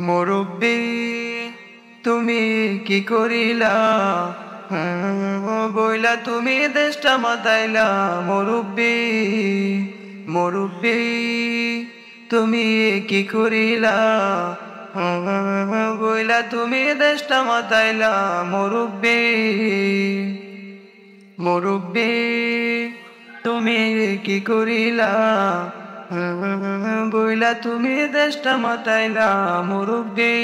মুরব্বি তুমি কি করিলা, বইলা তুমি দেশটা মাতাইলা। মুরব্বি মুরব্বি তুমি কি করিলা, বইলা তুমি দেশটা মাতাইলা। মুরব্বি মুরব্বি তুমি কি করিলা, বইলা তুমি দেশটা মাতাইলা। মুরব্বি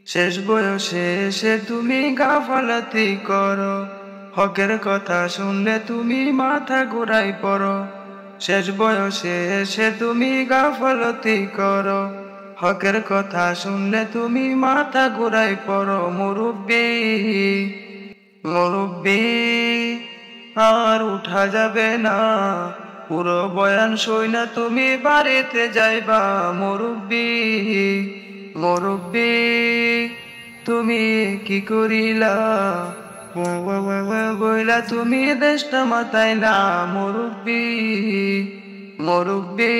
শেষ বয়সে এসে তুমি গাফালাতি করো, হকের কথা শুনলে তুমি মাথা ঘুরাই পড়ো। শেষ বয়সে এসে তুমি গাফালাতি করো, হকের কথা শুনলে তুমি মাথা ঘুরাই পড়ো। মুরব্বি মুরব্বি আর উঠা যাবে না, পুরো বয়ান শুইনা তুমি বাড়িতে যাইবা। মুরব্বি মুরব্বি তুমি কি করিলা, বইলা তুমি দেশটা মাতাইলা। মুরব্বি মুরব্বি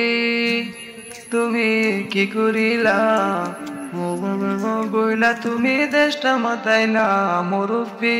তুমি কি করিলা, বইলা তুমি দেশটা মাতাইলা। মুরব্বি।